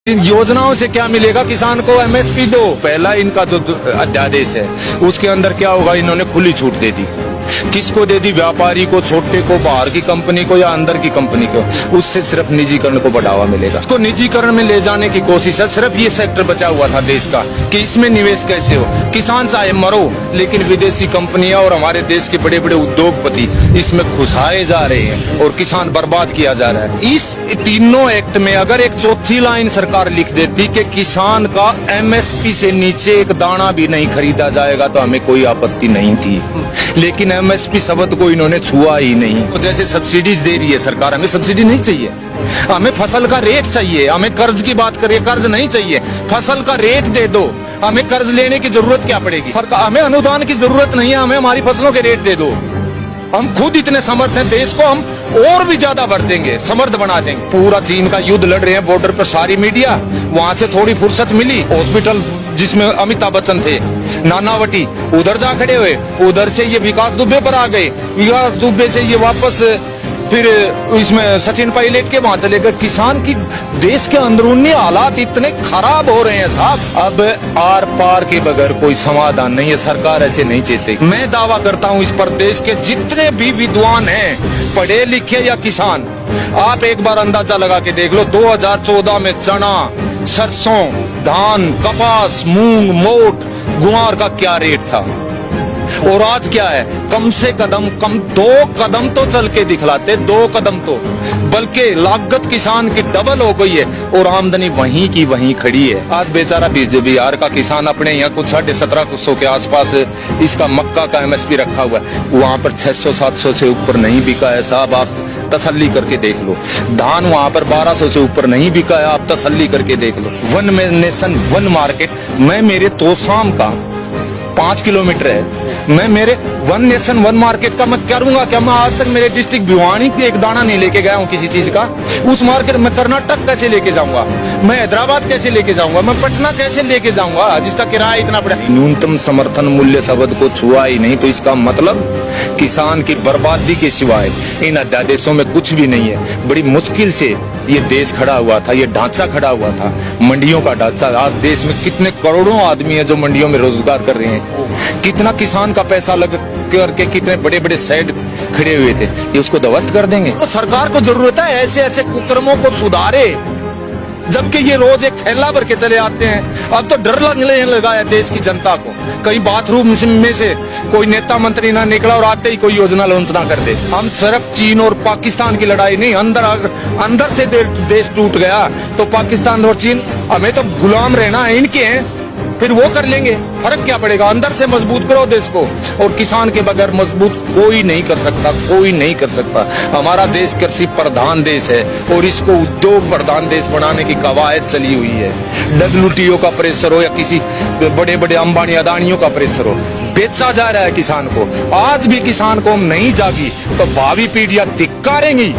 इन योजनाओं से क्या मिलेगा किसान को? एमएसपी दो। पहला इनका जो अध्यादेश है उसके अंदर क्या होगा, इन्होंने खुली छूट दे दी। किसको दे दी? व्यापारी को, छोटे को, बाहर की कंपनी को या अंदर की कंपनी को। उससे सिर्फ निजीकरण को बढ़ावा मिलेगा। इसको निजीकरण में ले जाने की कोशिश है। सिर्फ ये सेक्टर बचा हुआ था देश का कि इसमें निवेश कैसे हो। किसान चाहे मरो, लेकिन विदेशी कंपनियां और हमारे देश के बड़े बड़े उद्योगपति इसमें घुसाए जा रहे हैं और किसान बर्बाद किया जा रहा है। इस तीनों एक्ट में अगर एक चौथी लाइन सरकार लिख देती कि किसान का एमएसपी से नीचे एक दाना भी नहीं खरीदा जाएगा तो हमें कोई आपत्ति नहीं थी, लेकिन एमएसपी शब्द को इन्होंने छुआ ही नहीं। तो जैसे सब्सिडीज दे रही है सरकार, हमें सब्सिडी नहीं चाहिए, हमें फसल का रेट चाहिए। हमें कर्ज की बात करिए, कर्ज नहीं चाहिए, फसल का रेट दे दो। हमें कर्ज लेने की जरूरत क्या पड़ेगी? सरकार, हमें अनुदान की जरूरत नहीं है, हमें हमारी फसलों के रेट दे दो। हम खुद इतने समर्थ हैं, देश को हम और भी ज्यादा भर देंगे, समर्थ बना देंगे। पूरा चीन का युद्ध लड़ रहे हैं बॉर्डर पर सारी मीडिया, वहां से थोड़ी फुर्सत मिली। हॉस्पिटल जिसमें अमिताभ बच्चन थे, नानावटी, उधर जा खड़े हुए, उधर से ये विकास दुबे पर आ गए, विकास दुबे से ये वापस फिर इसमें सचिन पायलट के वहां चले गए। किसान की देश के अंदरूनी हालात इतने खराब हो रहे हैं साहब, अब आर पार के बगैर कोई समाधान नहीं है। सरकार ऐसे नहीं चाहती। मैं दावा करता हूं इस पर देश के जितने भी विद्वान हैं, पढ़े लिखे या किसान, आप एक बार अंदाजा लगा के देख लो 2014 में चना, सरसों, धान, कपास, मूंग, मोट, गुआर का क्या रेट था और आज क्या है। कम से कम 2 कदम तो चल के दिखलाते, 2 कदम तो, बल्कि लागत किसान की डबल हो गई है और आमदनी वहीं की वहीं खड़ी है। आज बेचारा बिहार का किसान अपने यहाँ कुछ 1750 के आसपास इसका मक्का का एमएसपी रखा हुआ है, वहां पर 600-700 से ऊपर नहीं बिका है साहब, आप तसल्ली करके देख लो। धान वहां पर 1200 से ऊपर नहीं बिका है, आप तसल्ली करके देख लो। वन नेशन वन मार्केट, मैं मेरे तोशाम का 5 किलोमीटर है, मैं मेरे वन नेशन वन मार्केट का मैं करूंगा क्या? मैं आज तक मेरे डिस्ट्रिक्ट भिवानी के एक दाना नहीं लेके गया हूँ किसी चीज का। उस मार्केट में कर्नाटक कैसे लेके जाऊंगा, मैं हैदराबाद कैसे लेके जाऊंगा, मैं पटना कैसे लेके जाऊंगा जिसका किराया इतना बड़ा। न्यूनतम समर्थन मूल्य शब्द को छुआ ही नहीं, तो इसका मतलब किसान की बर्बादी के सिवाय इन अध्यादेशों में कुछ भी नहीं है। बड़ी मुश्किल से ये देश खड़ा हुआ था, ये ढांचा खड़ा हुआ था, मंडियों का ढांचा। आज देश में कितने करोड़ों आदमी है जो मंडियों में रोजगार कर रहे हैं, कितना किसान का पैसा लग करके कितने बड़े बड़े शेड खड़े हुए थे, ये उसको ध्वस्त कर देंगे। तो सरकार को जरूरत है ऐसे ऐसे कुकर्मों को सुधारे, जबकि ये रोज एक थैला भर के चले आते हैं। अब तो डर लगने लगा है देश की जनता को, कहीं बाथरूम में से कोई नेता मंत्री ना निकला और आते ही कोई योजना लॉन्च ना कर दे। हम सिर्फ चीन और पाकिस्तान की लड़ाई नहीं, अंदर से देश टूट गया तो पाकिस्तान और चीन हमें तो गुलाम रहना है, इनके हैं, फिर वो कर लेंगे। फर्क क्या पड़ेगा? अंदर से मजबूत करो देश को, और किसान के बगैर मजबूत कोई नहीं कर सकता, कोई नहीं कर सकता। हमारा देश कृषि प्रधान देश है और इसको उद्योग प्रधान देश बनाने की कवायद चली हुई है। WTO का प्रेशर हो या किसी बड़े बड़े अंबानी अदानियों का प्रेशर हो, बेचा जा रहा है किसान को। आज भी किसान को नहीं जागी तो भावी पीढ़ियां धिक्कारेंगी।